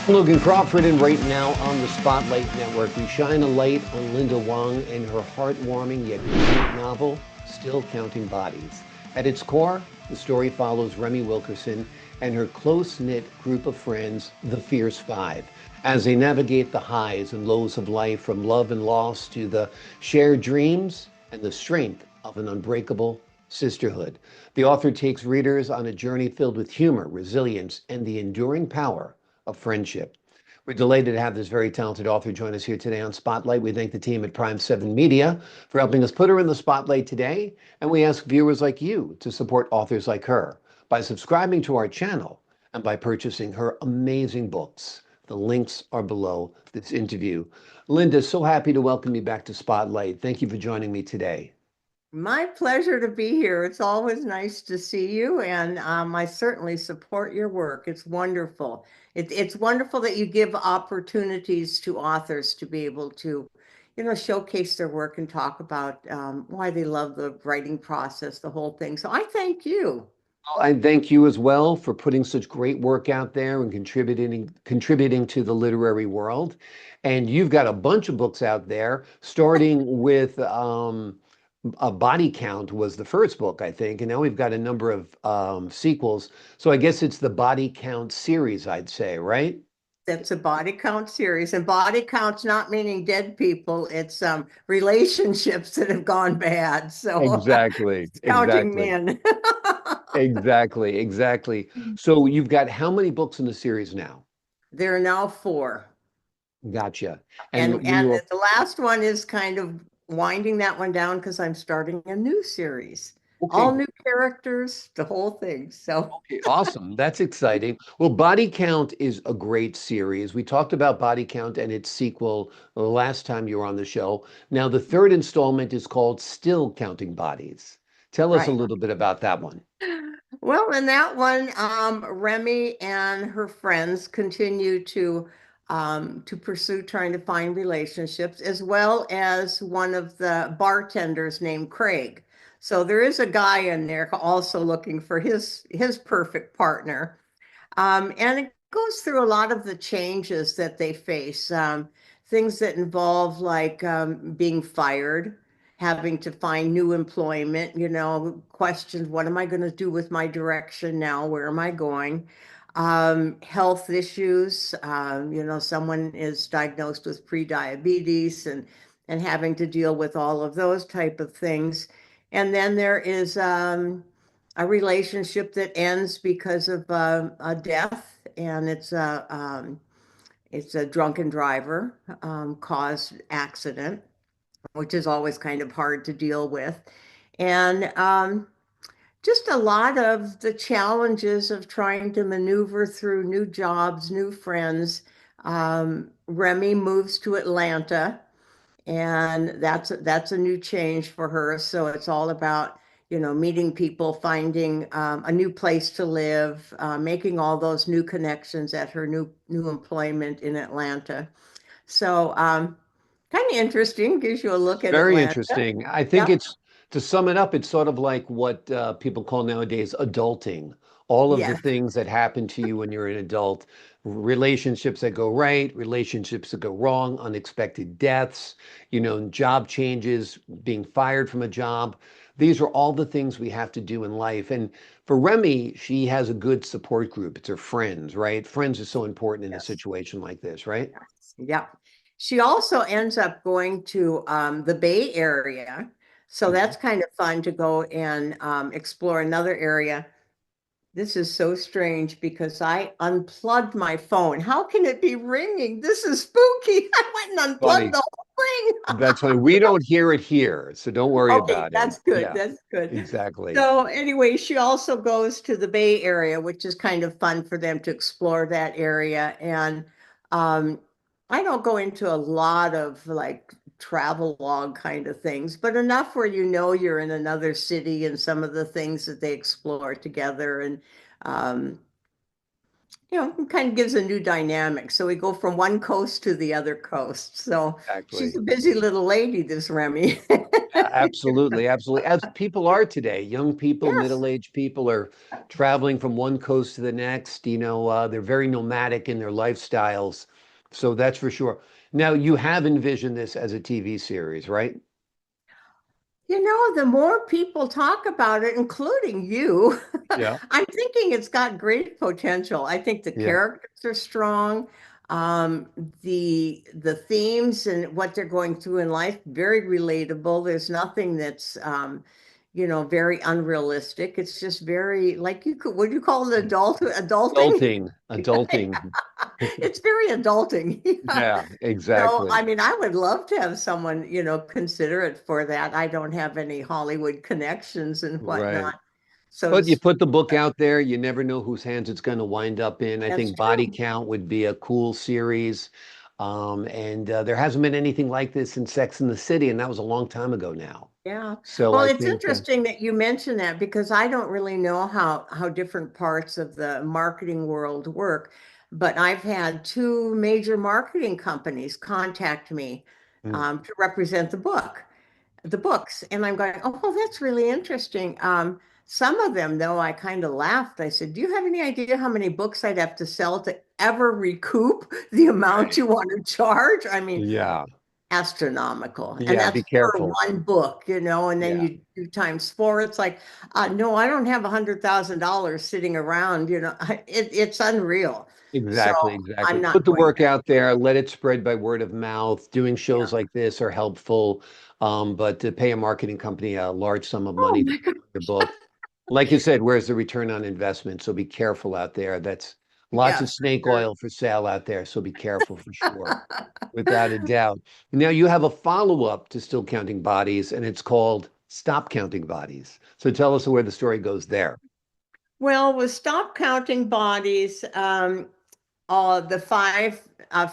Logan Crawford, and right now on the Spotlight Network, we shine a light on Linda Wong and her heartwarming yet poignant novel, Still Counting Bodies. At its core, the story follows Remi Wilkerson and her close-knit group of friends, the Fierce Five, as they navigate the highs and lows of life, from love and loss to the shared dreams and the strength of an unbreakable sisterhood. The author takes readers on a journey filled with humor, resilience, and the enduring power of friendship. We're delighted to have this very talented author join us here today on Spotlight. We thank the team at Prime 7 Media for helping us put her in the spotlight today. And we ask viewers like you to support authors like her by subscribing to our channel and by purchasing her amazing books. The links are below this interview. Linda, so happy to welcome you back to Spotlight. Thank you for joining me today. My pleasure to be here. It's always nice to see you, and I certainly support your work. It's wonderful. It's wonderful that you give opportunities to authors to be able to, showcase their work and talk about why they love the writing process, the whole thing. So I thank you. Well, I thank you as well for putting such great work out there and contributing to the literary world. And you've got a bunch of books out there, starting with a Body Count was the first book, I think, and now we've got a number of sequels. So I guess it's the Body Count series, I'd say, right? That's a body count series, and body count's not meaning dead people. It's relationships that have gone bad. So Exactly, it's counting exactly, men. exactly. So you've got how many books in the series now? There are now four. Gotcha. And And you the last one is kind of winding that one down because I'm starting a new series. okay, All new characters, the whole thing. So okay, awesome. That's exciting. Well, Body Count is a great series. We talked about Body Count and its sequel the last time you were on the show. Now, the third installment is called Still Counting Bodies. Tell us a right. little bit about that one. Well, in that one, Remy and her friends continue to pursue trying to find relationships, as well as one of the bartenders named Craig. So there is a guy in there also looking for his perfect partner. And it goes through a lot of the changes that they face, things that involve like being fired, having to find new employment, questions, what am I going to do with my direction now? Where am I going? Health issues, someone is diagnosed with prediabetes and having to deal with all of those type of things. And then there is a relationship that ends because of a death, and it's a drunken driver caused accident, which is always kind of hard to deal with, and just a lot of the challenges of trying to maneuver through new jobs, new friends. Remy moves to Atlanta, and that's a new change for her. So it's all about, meeting people, finding a new place to live, making all those new connections at her new employment in Atlanta. So kind of interesting, gives you a look at Very Atlanta. interesting. I think Yep. it's, to sum it up, it's sort of like what people call nowadays adulting. All of the Yes. things that happen to you when you're an adult, relationships that go right, relationships that go wrong, unexpected deaths, job changes, being fired from a job. These are all the things we have to do in life. And for Remy, she has a good support group. It's her friends, right? Friends are so important in a Yes. situation like this, right? Yes. Yep. She also ends up going to the Bay Area. So Mhm. that's kind of fun to go and explore another area. This is so strange because I unplugged my phone. How can it be ringing? This is spooky. I went and unplugged Funny. the whole That's thing. funny. We don't hear it here, so don't worry Okay, about it. that's good. Yeah, That's good. exactly. So anyway, she also goes to the Bay Area, which is kind of fun for them to explore that area. And um, I don't go into a lot of like travel log kind of things, but enough where you're in another city and some of the things that they explore together. And um, it kind of gives a new dynamic. So we go from one coast to the other coast. So she's Exactly. a busy little lady, this Remi. Absolutely, absolutely. As people are today, young people, Yes. middle-aged people are traveling from one coast to the next. They're very nomadic in their lifestyles. So that's for sure. Now, you have envisioned this as a TV series, right? The more people talk about it, including you, Yeah. I'm thinking it's got great potential. I think the Yeah. characters are strong. Um, the themes and what they're going through in life, very relatable. There's nothing that's very unrealistic. It's just very like would you call it adulting? Adulting, adulting. It's very adulting. Yeah. Yeah, So, exactly. I mean, I would love to have someone, consider it for that. I don't have any Hollywood connections and Right. whatnot, so to But you speak. put the book out there, you never know whose hands it's going to wind up in. I That's think Body true. Count would be a cool series. And there hasn't been anything like this in Sex and the City, and that was a long time ago now. Yeah. So Well, I it's think, interesting that you mention that because I don't really know how different parts of the marketing world work, but I've had two major marketing companies contact me mm, to represent the books. And I'm going, oh, well, that's really interesting. Some of them, though, I kind of laughed. I said, do you have any idea how many books I'd have to sell to ever recoup the amount right. you want to charge? I mean, Yeah. astronomical. And Yeah, that's be for careful. one book, and then Yeah, you do times four. It's like, no, I don't have $100,000 sitting around, it's unreal. So exactly, I'm exactly. Put not the going work there. out there, let it spread by word of mouth. Doing Yeah. shows like this are helpful. But to pay a marketing company a large sum of Oh money to my God. promote your book, like you said, where's the return on investment? So be careful out there. That's lots of Yes, for snake sure. oil for sale out there. So be careful for sure, without a doubt. Now you have a follow-up to Still Counting Bodies, and it's called Stop Counting Bodies. So tell us where the story goes there. Well, with Stop Counting Bodies, the five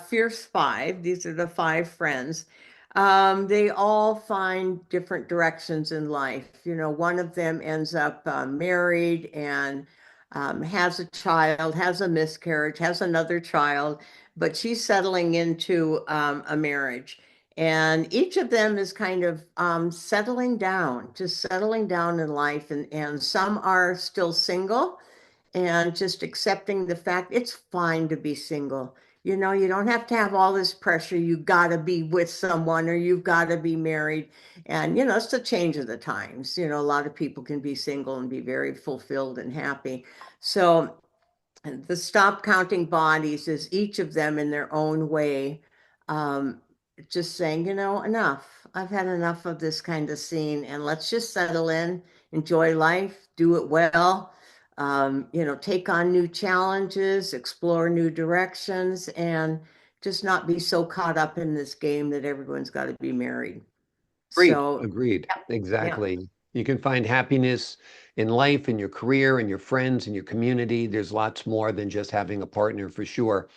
fierce five, these are the five friends. They all find different directions in life. One of them ends up married and has a child, has a miscarriage, has another child, but she's settling into a marriage. And each of them is kind of settling down, just settling down in life. And some are still single and just accepting the fact it's fine to be single. You don't have to have all this pressure. You got to be with someone or you've got to be married. And, it's the change of the times. A lot of people can be single and be very fulfilled and happy. So the Stop Counting Bodies is each of them in their own way, um, just saying, enough. I've had enough of this kind of scene, and let's just settle in, enjoy life, do it well, take on new challenges, explore new directions, and just not be so caught up in this game that everyone's got to be married. Agreed. So, Agreed. yeah. Exactly. You can find happiness in life, in your career, in your friends, in your community. There's lots more than just having a partner for sure.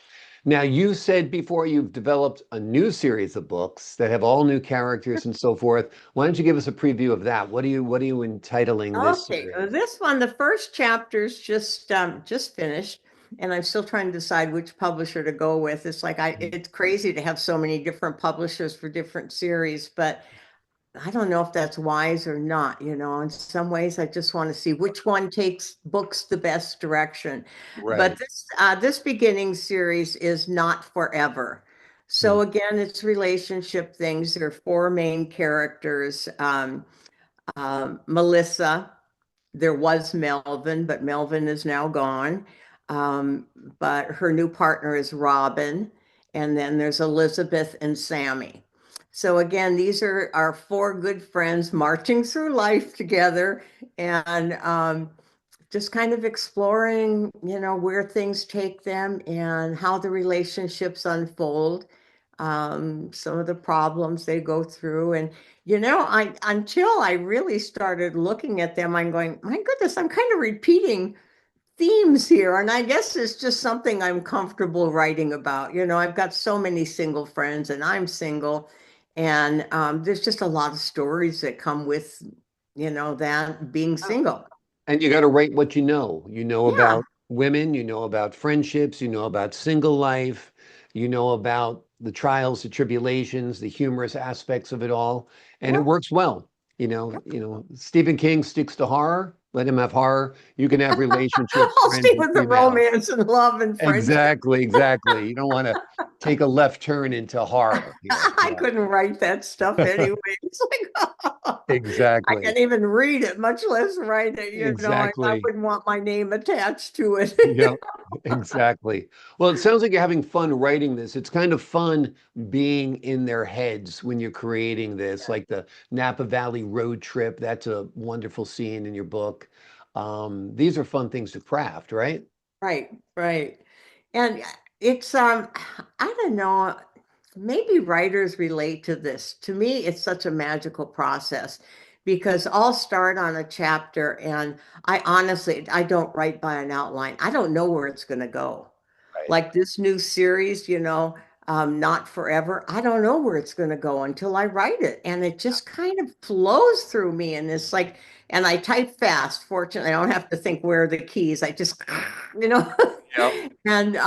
Now, you said before you've developed a new series of books that have all new characters and so forth. Why don't you give us a preview of that? What are you entitling this Okay, series? this one, the first chapter's just finished, and I'm still trying to decide which publisher to go with. It's crazy to have so many different publishers for different series, but I don't know if that's wise or not. In some ways, I just want to see which one takes books the best direction. But Right. this beginning series is not forever. Mm. So again, it's relationship things. There are four main characters. Melissa. There was Melvin, but Melvin is now gone. Um, but her new partner is Robin. And then there's Elizabeth and Sammy. So again, these are our four good friends marching through life together and just kind of exploring, where things take them and how the relationships unfold, some of the problems they go through. And, I until I really started looking at them, I'm going, my goodness, I'm kind of repeating themes here. And I guess it's just something I'm comfortable writing about. I've got so many single friends and I'm single. And there's just a lot of stories that come with, that being single. And you got to write what you know. You know about Yeah. women, you know about friendships, you know about single life, you know about the trials, the tribulations, the humorous aspects of it all, and it Yep. works well. Stephen King sticks to horror. Let him have horror. You can have relationships, I'll friends, stay and with the females. romance and love and friendship. Exactly, exactly. You don't want to take a left turn into horror here. I couldn't write that stuff Yeah. anyway. It's like, I Exactly. can't even read it, much less write it. I Exactly. wouldn't want my name attached to it. Yep, exactly. Well, it sounds like you're having fun writing this. It's kind of fun being in their heads when you're creating this, like the Napa Valley road trip. That's a wonderful scene in your book. These are fun things to craft, right? Right, right. And it's I don't know, maybe writers relate to this. To me, it's such a magical process because I'll start on a chapter and I honestly I don't write by an outline. I don't know where it's going to go. Right. Like this new series, Not Forever. I don't know where it's going to go until I write it. And it just kind of flows through me. And it's like, and I type fast. Fortunately, I don't have to think where are the keys. I just, you know, Yep. and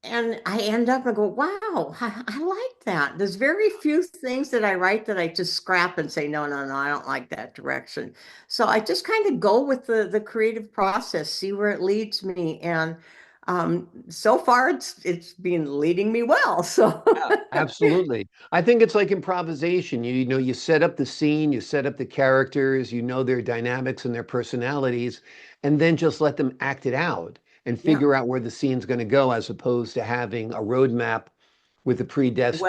and I end up and go, wow, I like that. There's very few things that I write that I just scrap and say, no, no, no, I don't like that direction. So I just kind of go with the creative process, see where it leads me. And so far it's been leading me well. So Yeah, absolutely. I think it's like improvisation. You set up the scene, you set up the characters, you know their dynamics and their personalities, and then just let them act it out and yeah, figure out where the scene's going to go, as opposed to having a roadmap with a well predestined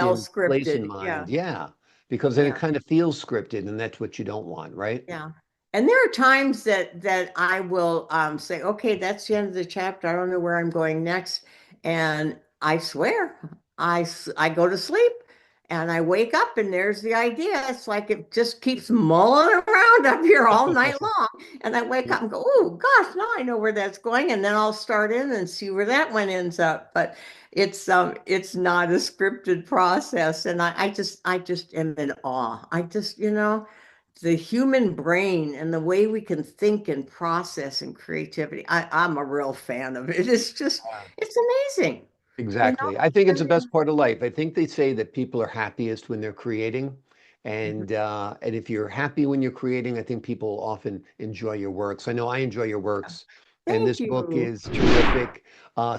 place in scripted. mind. Yeah, Yeah, because then it yeah. kind of feels scripted, and that's what you don't want, right? Yeah. And there are times that I will say, okay, that's the end of the chapter. I don't know where I'm going next. And I swear, I go to sleep and I wake up and there's the idea. It's like it just keeps mulling around up here all night long. And I wake up and go, oh gosh, now I know where that's going. And then I'll start in and see where that one ends up. But it's not a scripted process. And I just am in awe. The human brain and the way we can think and process and creativity. I'm a real fan of it. It's amazing, you know? Exactly. I think it's And the then, best part of life. I think they say that people are happiest when they're creating. Mhm. And if you're happy when you're creating, I think people often enjoy your works. I know I enjoy your works, and Thank this book you. is terrific.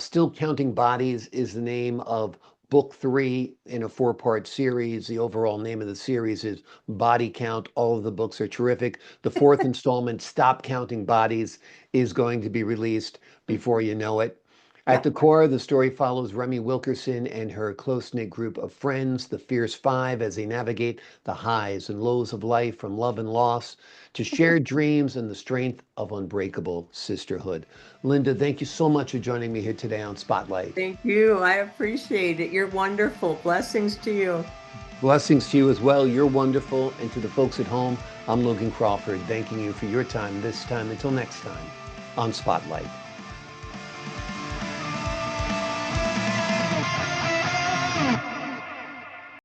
Still Counting Bodies is the name of book three in a four-part series. The overall name of the series is Body Count. All of the books are terrific. The fourth installment, Stop Counting Bodies, is going to be released before you know it. At the Yep. core, the story follows Remi Wilkerson and her close-knit group of friends, the Fierce Five, as they navigate the highs and lows of life, from love and loss to shared dreams and the strength of unbreakable sisterhood. Linda, thank you so much for joining me here today on Spotlight. Thank you. I appreciate it. You're wonderful. Blessings to you. Blessings to you as well. You're wonderful. And to the folks at home, I'm Logan Crawford, thanking you for your time this time. Until next time on Spotlight.